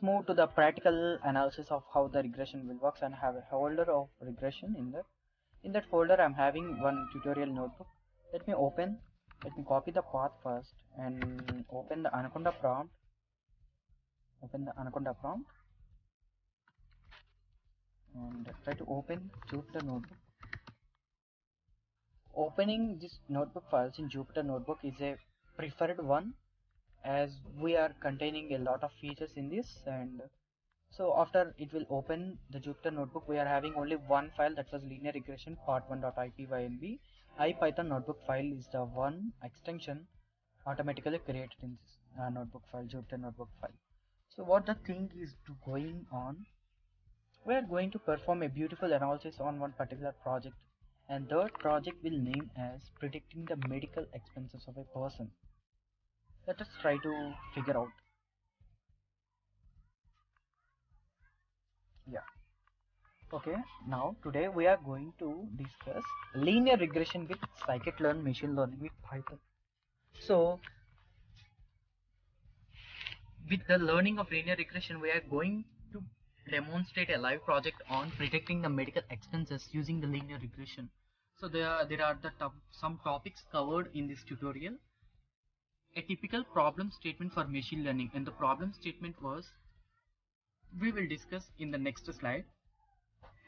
move to the practical analysis of how the regression will work, and have a folder of regression in that. In that folder, I'm having one tutorial notebook. Let me copy the path first and open the Anaconda prompt. And try to open Jupyter Notebook. Opening this notebook files in Jupyter Notebook is a preferred one, as we are containing a lot of features in this. And so after it will open the Jupyter Notebook, we are having only one file, that was linear regression part1.ipynb. IPython notebook file is the one extension automatically created in this notebook file, Jupyter Notebook file. So what the thing is going on, we are going to perform a beautiful analysis on one particular project, and that project will name as predicting the medical expenses of a person. Let us try to figure out. Yeah. Okay, now today we are going to discuss linear regression with scikit-learn machine learning with Python. So with the learning of linear regression, we are going to demonstrate a live project on predicting the medical expenses using the linear regression. So there are some topics covered in this tutorial. A typical problem statement for machine learning, and the problem statement was, we will discuss in the next slide.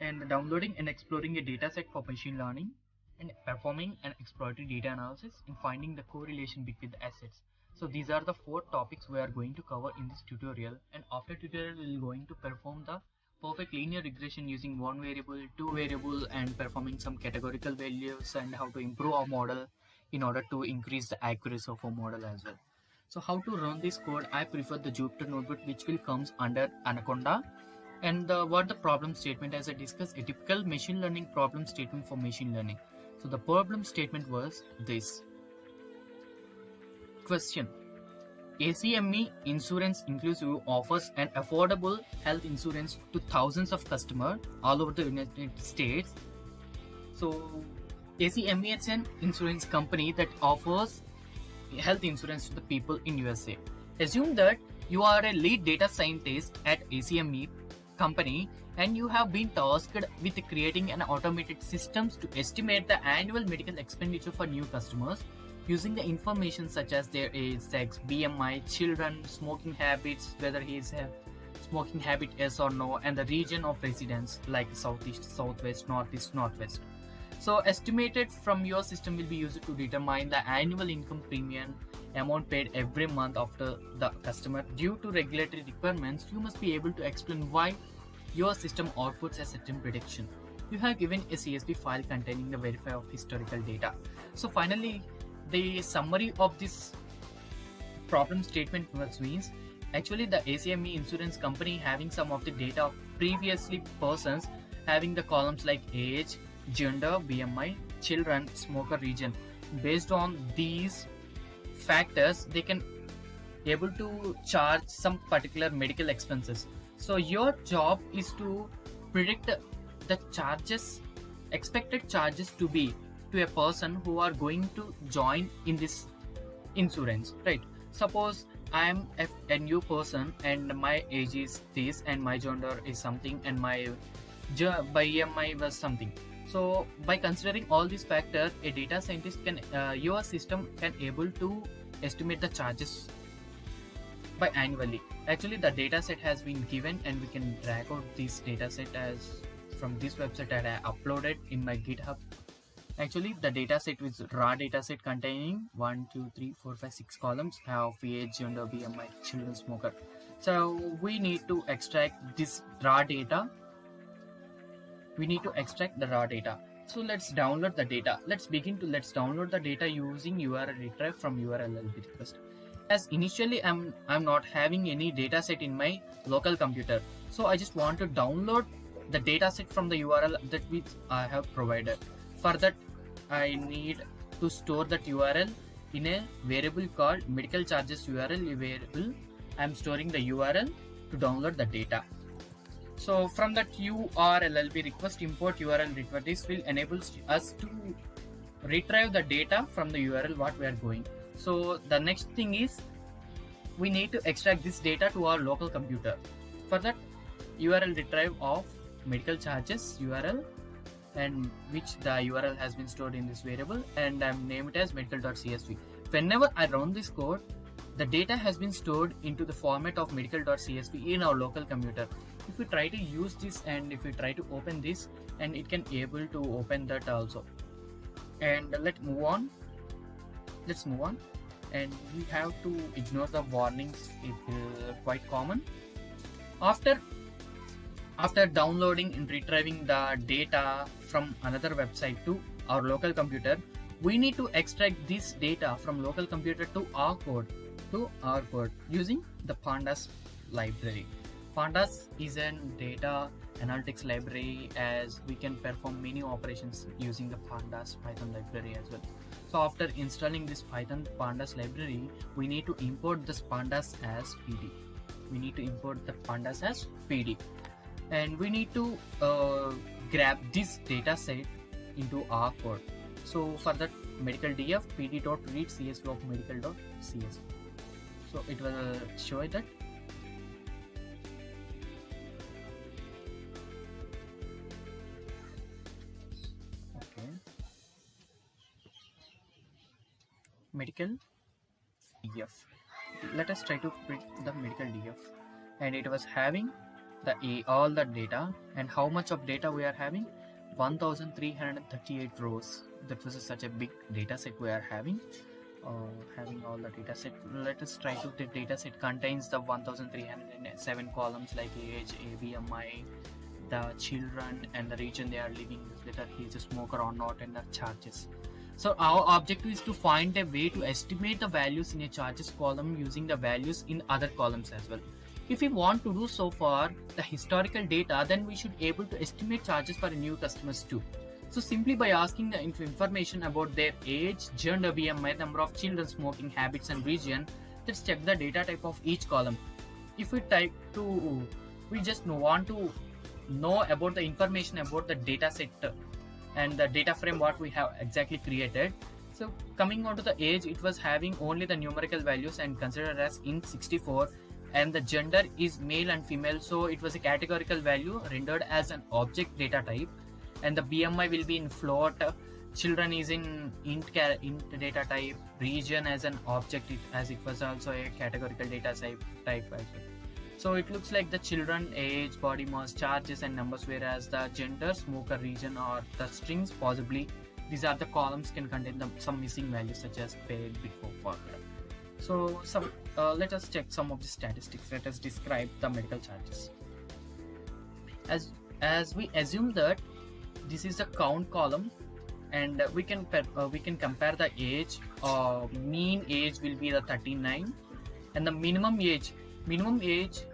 And downloading and exploring a dataset for machine learning, and performing an exploratory data analysis, and finding the correlation between the assets. So these are the 4 topics we are going to cover in this tutorial, and after tutorial we are going to perform the perfect linear regression using 1 variable, 2 variable, and performing some categorical values, and how to improve our model in order to increase the accuracy of our model as well. So how to run this code, I prefer the Jupyter Notebook, which will comes under Anaconda. And what the problem statement, as I discussed, a typical machine learning problem statement for machine learning. So the problem statement was this. Question: ACME Insurance Inclusive offers an affordable health insurance to thousands of customers all over the United States. So ACME is an insurance company that offers health insurance to the people in USA. Assume that you are a lead data scientist at ACME company, and you have been tasked with creating an automated systems to estimate the annual medical expenditure for new customers using the information such as their age, sex, BMI, children, smoking habits, whether he is a smoking habit yes or no, and the region of residence like southeast, southwest, northeast, northwest. So estimated from your system will be used to determine the annual income premium amount paid every month after the customer. Due to regulatory requirements, you must be able to explain why your system outputs a certain prediction. You have given a CSV file containing the verify of historical data. So finally, the summary of this problem statement means, actually the ACME insurance company having some of the data of previously persons, having the columns like age, gender, BMI, children, smoker, region. Based on these factors, they can able to charge some particular medical expenses. So your job is to predict the charges, expected charges to be to a person who are going to join in this insurance, right? Suppose I am a new person and my age is this and my gender is something and my BMI was something. So by considering all these factors, a data scientist can, your system can able to estimate the charges by annually. Actually the data set has been given, and we can drag out this data set as from this website that I uploaded in my GitHub. Actually the data set is raw data set containing 1 2 3 4 5 6 columns of age, gender, BMI, children, smoker. So we need to extract this raw data. We need to extract the raw data. So let's download the data. Let's download the data using URL retrieve from URL request. As initially I'm not having any data set in my local computer, so I just want to download the data set from the URL that which I have provided. For that I need to store that URL in a variable called medical charges URL variable. I'm storing the URL to download the data. So from that URL request import URL retrieve, this will enable us to retrieve the data from the URL what we are going. So the next thing is we need to extract this data to our local computer. For that, URL retrieve of medical charges URL, and which the URL has been stored in this variable, and I'm named it as medical.csv. Whenever I run this code, the data has been stored into the format of medical.csv in our local computer. If we try to use this and if we try to open this, and it can able to open that also. And let's move on, and we have to ignore the warnings. It is quite common. After downloading and retrieving the data from another website to our local computer, we need to extract this data from local computer to our code using the Pandas library. Pandas is a data analytics library, as we can perform many operations using the Pandas Python library as well. So after installing this Python Pandas library, we need to import this Pandas as PD. And we need to grab this data set into our code. So for that, medical df pd.read csv of medical.csv. So it will show that medical df. Let us try to print the medical df, and it was having all the data. And how much of data we are having? 1338 rows. That was such a big data set we are having all the data set. Let us try to. The data set contains the 1307 columns like age, ABMI, the children, and the region they are living, whether he is a smoker or not, and the charges. So our objective is to find a way to estimate the values in a charges column using the values in other columns as well. If we want to do so for the historical data, then we should able to estimate charges for new customers too. So simply by asking the information about their age, gender, BMI, number of children, smoking habits, and region, let's check the data type of each column. If we we just want to know about the information about the data set and the data frame what we have exactly created. So coming on to the age, it was having only the numerical values and considered as int 64, and the gender is male and female, so it was a categorical value rendered as an object data type, and the BMI will be in float, children is in int data type, region as an object as it was also a categorical data type as well. So it looks like the children, age, body mass, charges, and numbers, whereas the gender, smoker, region, or the strings possibly these are the columns can contain some missing values such as paid, before, further. So let us check some of the statistics. Let us describe the medical charges. As we assume that this is the count column, and we can compare the age. Mean age will be the 39, and the minimum age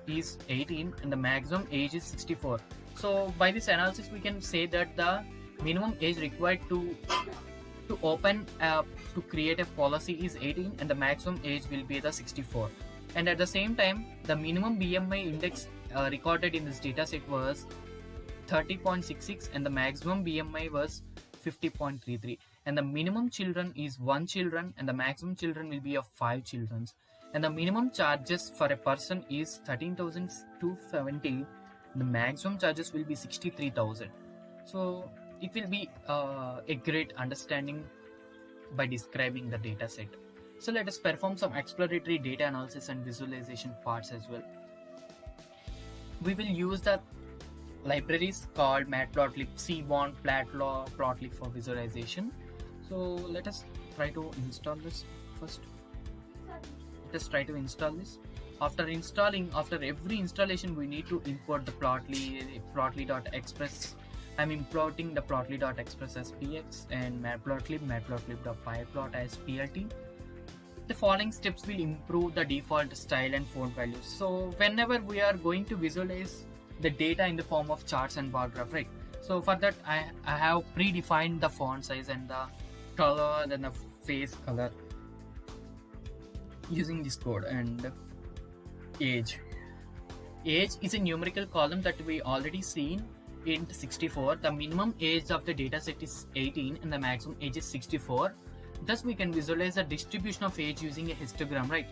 is 18, and the maximum age is 64. So by this analysis, we can say that the minimum age required to open to create a policy is 18, and the maximum age will be the 64. And at the same time, the minimum BMI index recorded in this dataset was 30.66, and the maximum BMI was 50.33. And the minimum children is 1 children, and the maximum children will be of 5 children. And the minimum charges for a person is 13,270. The maximum charges will be 63,000. So it will be a great understanding by describing the data set. So let us perform some exploratory data analysis and visualization parts as well. We will use the libraries called Matplotlib, Seaborn, Plotly for visualization. So let us try to install this first. After every installation, we need to import the plotly.express. I'm importing the plotly.express as px and matplotlib.pyplot as plt. The following steps will improve the default style and font values. So whenever we are going to visualize the data in the form of charts and bar graph, right? So for that, I have predefined the font size and the color and the face color using this code. And age is a numerical column that we already seen. Int 64, the minimum age of the dataset is 18 and the maximum age is 64. Thus we can visualize the distribution of age using a histogram, right?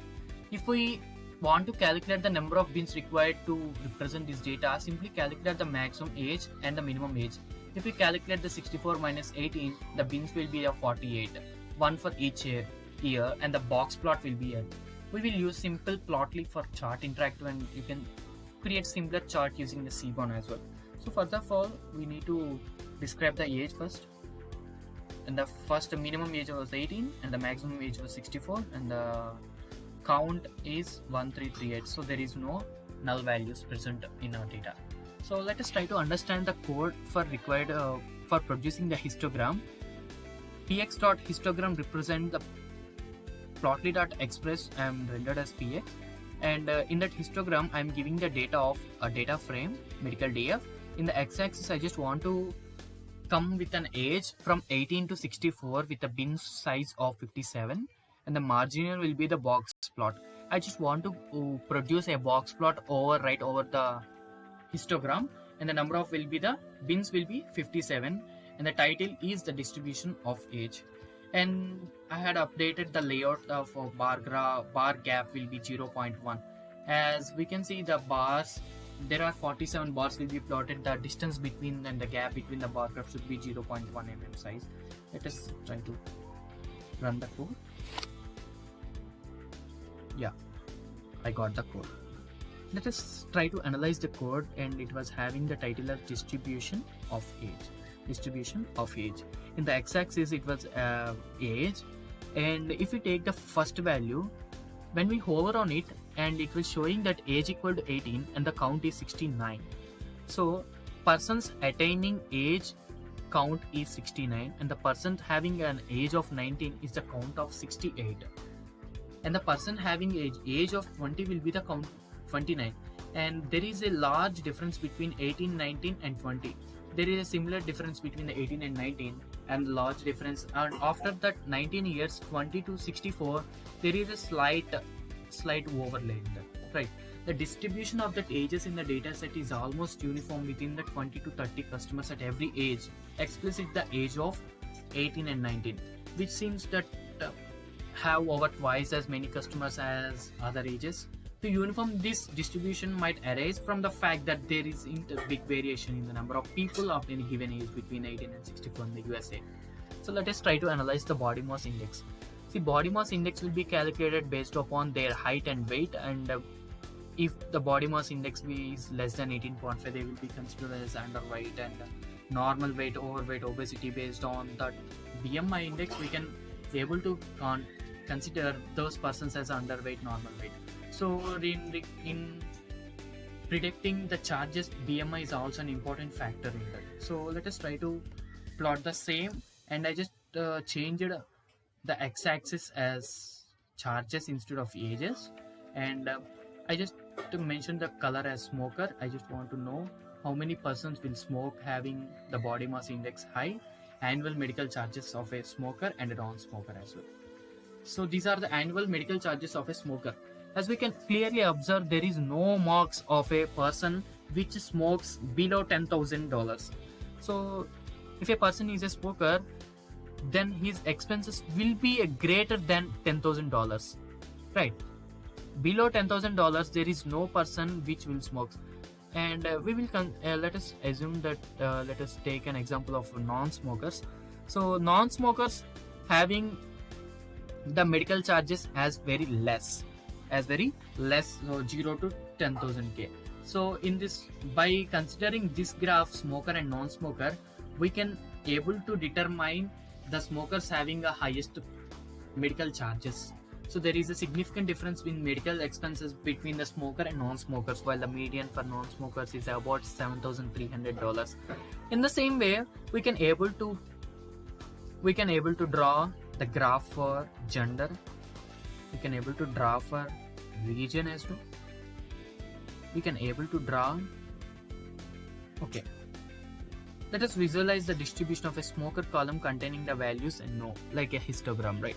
If we want to calculate the number of bins required to represent this data, simply calculate the maximum age and the minimum age. If we calculate the 64 minus 18, the bins will be a 48, one for each year, and the box plot will be here. We will use simple Plotly for chart interactive, and you can create similar chart using the Seaborn as well. So first of all, we need to describe the age first. And the first minimum age was 18 and the maximum age was 64, and the count is 1338. So there is no null values present in our data. So let us try to understand the code for required for producing the histogram. px.histogram represent the plotly.express and rendered as px, and in that histogram I'm giving the data of a data frame medical df. In the x-axis I just want to come with an age from 18 to 64 with a bin size of 57, and the marginal will be the box plot. I just want to produce a box plot right over the histogram, and the number of will be the bins will be 57, and the title is the distribution of age. And I had updated the layout of bar gap will be 0.1. As we can see, the bars, there are 47 bars will be plotted. The distance between and the gap between the bar graph should be 0.1 mm size. Let us try to run the code. Yeah, I got the code. Let us try to analyze the code, and it was having the title as distribution of age. Distribution of age. In the x-axis it was age, and if we take the first value, when we hover on it, and it was showing that age equal to 18 and the count is 69. So persons attaining age count is 69, and the person having an age of 19 is the count of 68, and the person having age of 20 will be the count 29. And there is a large difference between 18, 19 and 20. There is a similar difference between the 18 and 19, and large difference. And after that 19 years, 20 to 64, there is a slight overlay in that, right? The distribution of the ages in the data set is almost uniform within the 20 to 30 customers at every age, explicit the age of 18 and 19, which seems that have over twice as many customers as other ages. To uniform this distribution might arise from the fact that there is a big variation in the number of people of any given age between 18 and 64 in the USA. So let us try to analyze the body mass index. See, body mass index will be calculated based upon their height and weight, and if the body mass index is less than 18.5, they will be considered as underweight, and normal weight, overweight, obesity. Based on that BMI index, we can able to consider those persons as underweight, normal weight. So in predicting the charges, BMI is also an important factor in that. So let us try to plot the same, and I just changed the x-axis as charges instead of ages, and I just to mention the color as smoker. I just want to know how many persons will smoke having the body mass index high, annual medical charges of a smoker and a non-smoker as well. So these are the annual medical charges of a smoker. As we can clearly observe, there is no marks of a person which smokes below $10,000. So if a person is a smoker, then his expenses will be greater than $10,000, right? Below $10,000, there is no person which will smoke. And we will let us assume that let us take an example of non-smokers. So non-smokers having the medical charges as very less, so 0 to 10,000K. So in this, by considering this graph, smoker and non-smoker, we can able to determine the smokers having a highest medical charges. So there is a significant difference in medical expenses between the smoker and non-smokers, while the median for non-smokers is about $7,300. In the same way, we can able to draw the graph for gender. We can able to draw for region as well. We can able to draw. Okay. Let us visualize the distribution of a smoker column containing the values and no, like a histogram, right?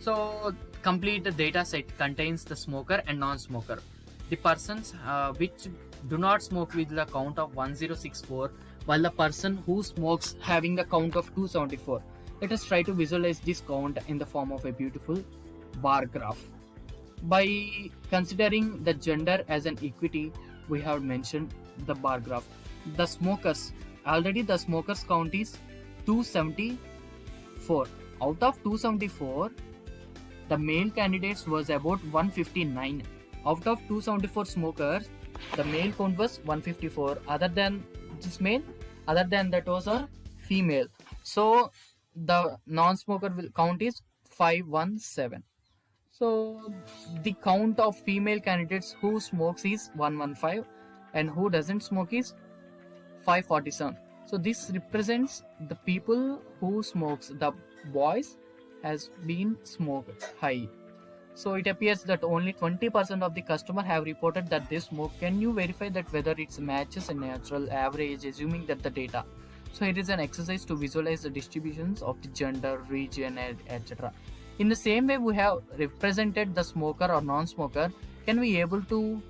So complete the data set contains the smoker and non-smoker. The persons which do not smoke with the count of 1064, while the person who smokes having the count of 274. Let us try to visualize this count in the form of a beautiful bar graph. By considering the gender as an equity, we have mentioned the bar graph. The smokers, already the smokers count is 274. Out of 274, the male candidates was about 159. Out of 274 smokers, the male count was 154. Other than this male, other than that was a female. So the non-smoker will count is 517. So the count of female candidates who smokes is 115 and who doesn't smoke is 547. So this represents the people who smokes. The boys has been smoked high. So it appears that only 20% of the customer have reported that they smoke. Can you verify that whether it matches a natural average, assuming that the data? So it is an exercise to visualize the distributions of the gender, region, etc. In the same way we have represented the smoker or non-smoker, can we able to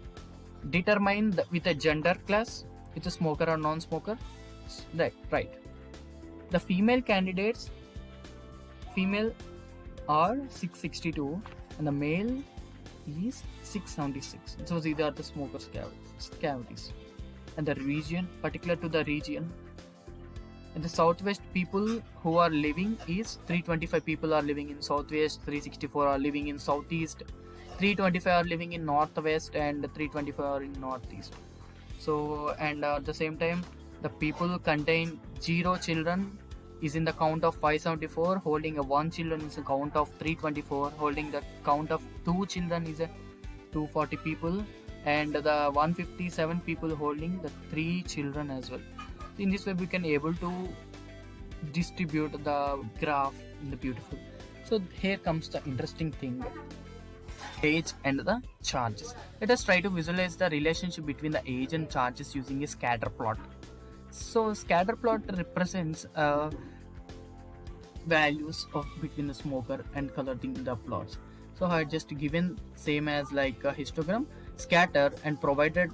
determine with a gender class with a smoker or non-smoker? Right. The female candidates, female are 662 and the male is 676. So these are the smokers cavities. And the region, particular to the region, in the southwest, people who are living is 325 people are living in southwest, 364 are living in southeast, 325 are living in northwest, and 325 are in northeast. So, and at the same time, the people contain 0 children is in the count of 574, holding a 1 children is a count of 324, holding the count of 2 children is a 240 people, and the 157 people holding the 3 children as well. In this way we can able to distribute the graph in the beautiful. So here comes the interesting thing, age and the charges. Let us try to visualize the relationship between the age and charges using a scatter plot. So scatter plot represents values of between the smoker and coloring the plots. So I just given same as like a histogram, scatter, and provided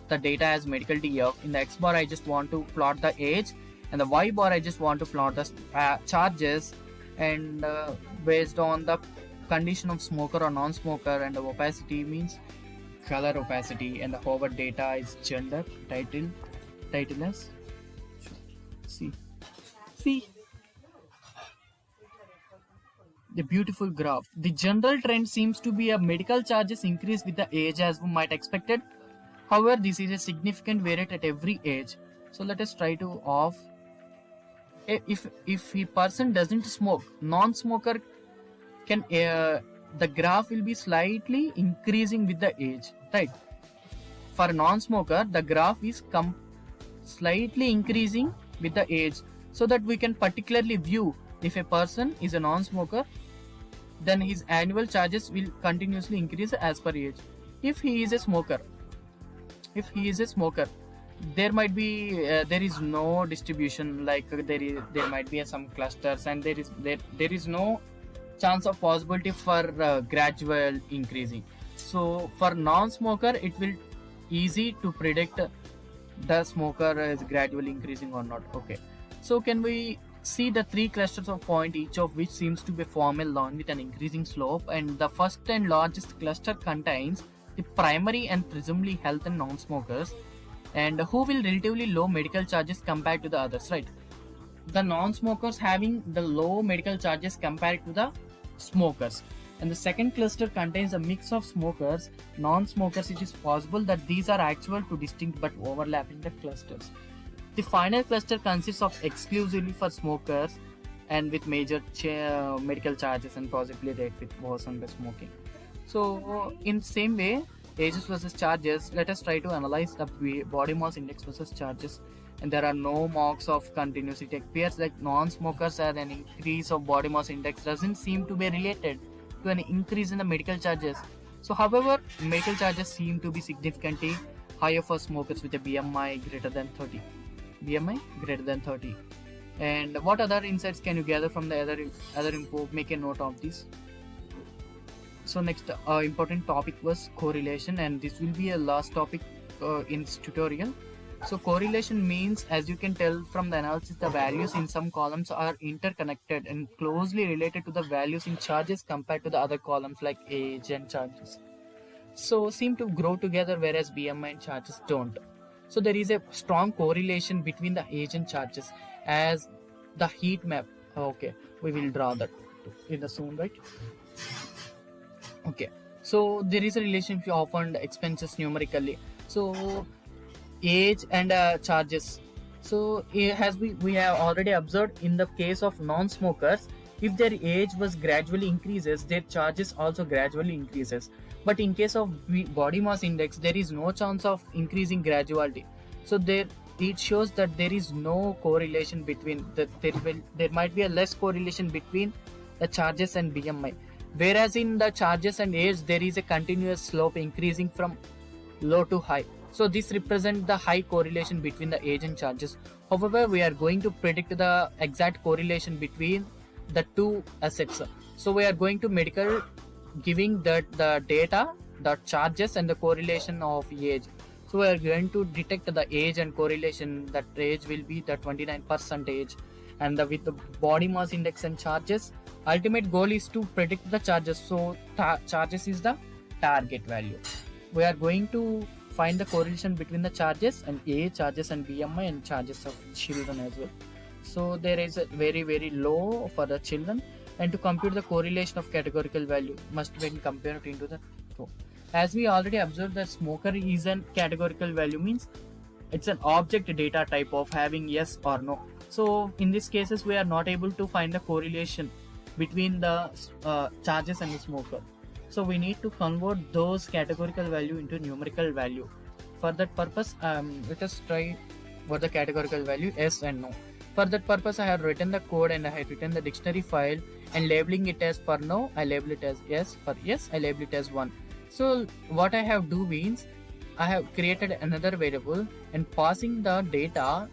the data as medical DF. In the X bar I just want to plot the age, and the Y bar I just want to plot the charges, and based on the condition of smoker or non-smoker, and the opacity means color opacity, and the forward data is gender, title as see the beautiful graph. The general trend seems to be a medical charges increase with the age as we might expected. However, this is a significant variant at every age. So let us try to off. If a person doesn't smoke, non-smoker can the graph will be slightly increasing with the age, right? For non-smoker, the graph is slightly increasing with the age, so that we can particularly view if a person is a non-smoker, then his annual charges will continuously increase as per age. If he is a smoker, there might be there is no distribution, like there might be some clusters, and there is no chance of possibility for gradual increasing. So for non-smoker it will easy to predict the smoker is gradually increasing or not. Okay, so can we see the 3 clusters of point, each of which seems to be form a line with an increasing slope, and the first and largest cluster contains the primary and presumably health and non-smokers, and who will relatively low medical charges compared to the others, right? The non-smokers having the low medical charges compared to the smokers, and the second cluster contains a mix of smokers, non-smokers. It is possible that these are actual to distinct but overlapping the clusters. The final cluster consists of exclusively for smokers and with major medical charges, and possibly rate with worsen by smoking. So in same way, ages versus charges, let us try to analyze the body mass index versus charges, and there are no marks of continuity. It appears like non-smokers have an increase of body mass index doesn't seem to be related to an increase in the medical charges. So however, medical charges seem to be significantly higher for smokers with a BMI greater than 30. And what other insights can you gather from the other info? Make a note of this. So next important topic was correlation, and this will be a last topic in this tutorial. So correlation means, as you can tell from the analysis, the values in some columns are interconnected and closely related to the values in charges compared to the other columns like age and charges. So seem to grow together, whereas BMI and charges don't. So there is a strong correlation between the age and charges as the heat map. Okay, we will draw that in the soon, right? Okay, so there is a relationship often expenses numerically. So age and charges. So as we have already observed in the case of non-smokers, if their age was gradually increases, their charges also gradually increases. But in case of body mass index, there is no chance of increasing gradually. So there it shows that there is no correlation between there might be a less correlation between the charges and BMI. Whereas in the charges and age, there is a continuous slope increasing from low to high. So this represents the high correlation between the age and charges. However, we are going to predict the exact correlation between the two assets. So we are going to medical giving that the data, the charges and the correlation of age. So we are going to detect the age and correlation. That age will be the 29%, and with the body mass index and charges, ultimate goal is to predict the charges. So charges is the target value. We are going to find the correlation between the charges and age, charges and BMI and charges of children as well. So there is a very low for the children, and to compute the correlation of categorical value must be compared into the two. As we already observed, that smoker is an categorical value, means it's an object data type of having yes or no. So in these cases, we are not able to find the correlation between the charges and the smoker. So we need to convert those categorical value into numerical value. For that purpose, let us try for the categorical value yes and no. For that purpose, I have written the code and I have written the dictionary file, and labeling it as for no, I label it as yes. For yes, I label it as 1. So what I have do means, I have created another variable and passing the data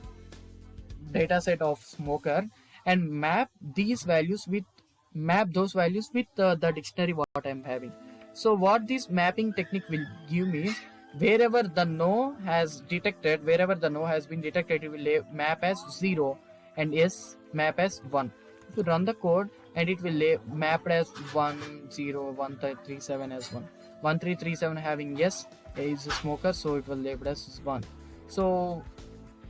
set of smoker, and map those values with the dictionary what I am having. So what this mapping technique will give me is, wherever the no has been detected, it will map as 0, and yes map as 1. If you run the code, and it will map as 101337 as 1. 1337 having yes is a smoker, so it will label as 1. So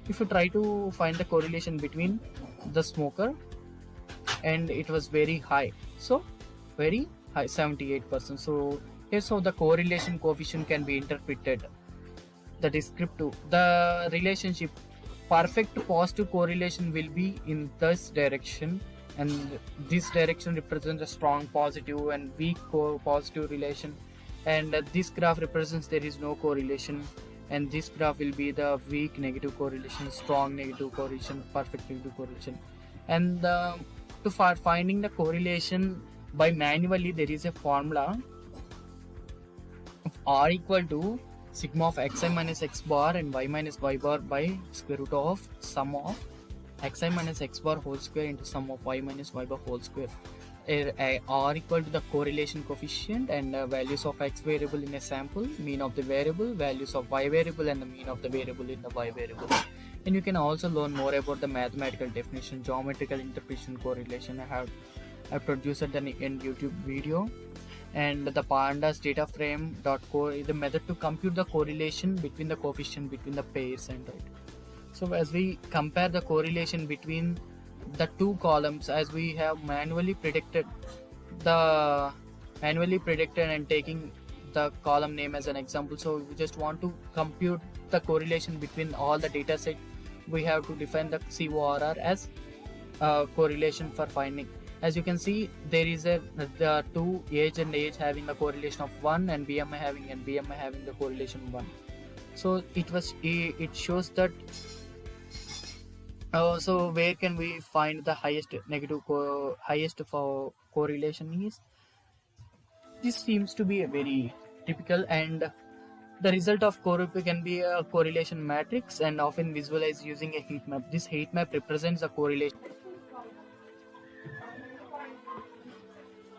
if you try to find the correlation between the smoker, and it was very high, so very high, 78%. So here's how the correlation coefficient can be interpreted. The descriptive, the relationship, perfect positive correlation will be in this direction, and this direction represents a strong positive and weak positive relation, and this graph represents there is no correlation, and this graph will be the weak negative correlation, strong negative correlation, perfect negative correlation. And for finding the correlation by manually, there is a formula of R equal to sigma of xi minus x bar and y minus y bar by square root of sum of xi minus x bar whole square into sum of y minus y bar whole square. R equal to the correlation coefficient and values of x variable in a sample, mean of the variable, values of y variable, and the mean of the variable in the y variable. And you can also learn more about the mathematical definition, geometrical interpretation, correlation. I produced an YouTube video, and the pandas data frame.co is the method to compute the correlation between the coefficient between the pairs, and right. So as we compare the correlation between the two columns, as we have manually predicted and taking the column name as an example. So we just want to compute the correlation between all the data set. We have to define the CORR as correlation for finding. As you can see, there is the two age and age having the correlation of 1, and BMI having the correlation 1. So it shows that. So where can we find the highest for correlation is? This seems to be a very typical, and the result of correlation can be a correlation matrix, and often visualized using a heat map. This heat map represents the correlation.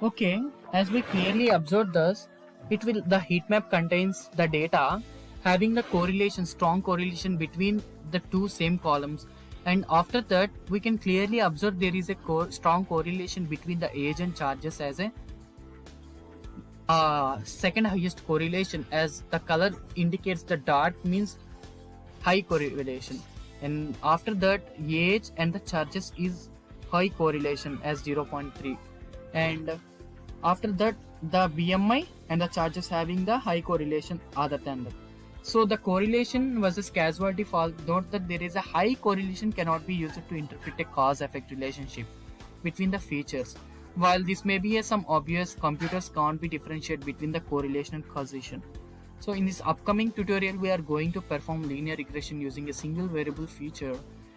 Okay, as we clearly observe this, the heat map contains the data having the correlation, strong correlation between the two same columns. And after that, we can clearly observe there is a strong correlation between the age and charges as a second highest correlation, as the color indicates the dark means high correlation, and after that age and the charges is high correlation as 0.3, and after that the BMI and the charges having the high correlation other than that. So the correlation versus causality fall, note that there is a high correlation cannot be used to interpret a cause-effect relationship between the features. While this may be some obvious, computers can't be differentiate between the correlation and causation. So in this upcoming tutorial, we are going to perform linear regression using a single variable feature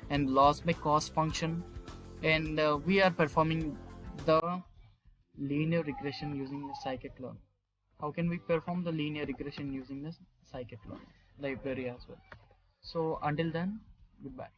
and loss by cost function, and we are performing the linear regression using the scikit-learn. How can we perform the linear regression using the scikit-learn library as well? So until then, goodbye.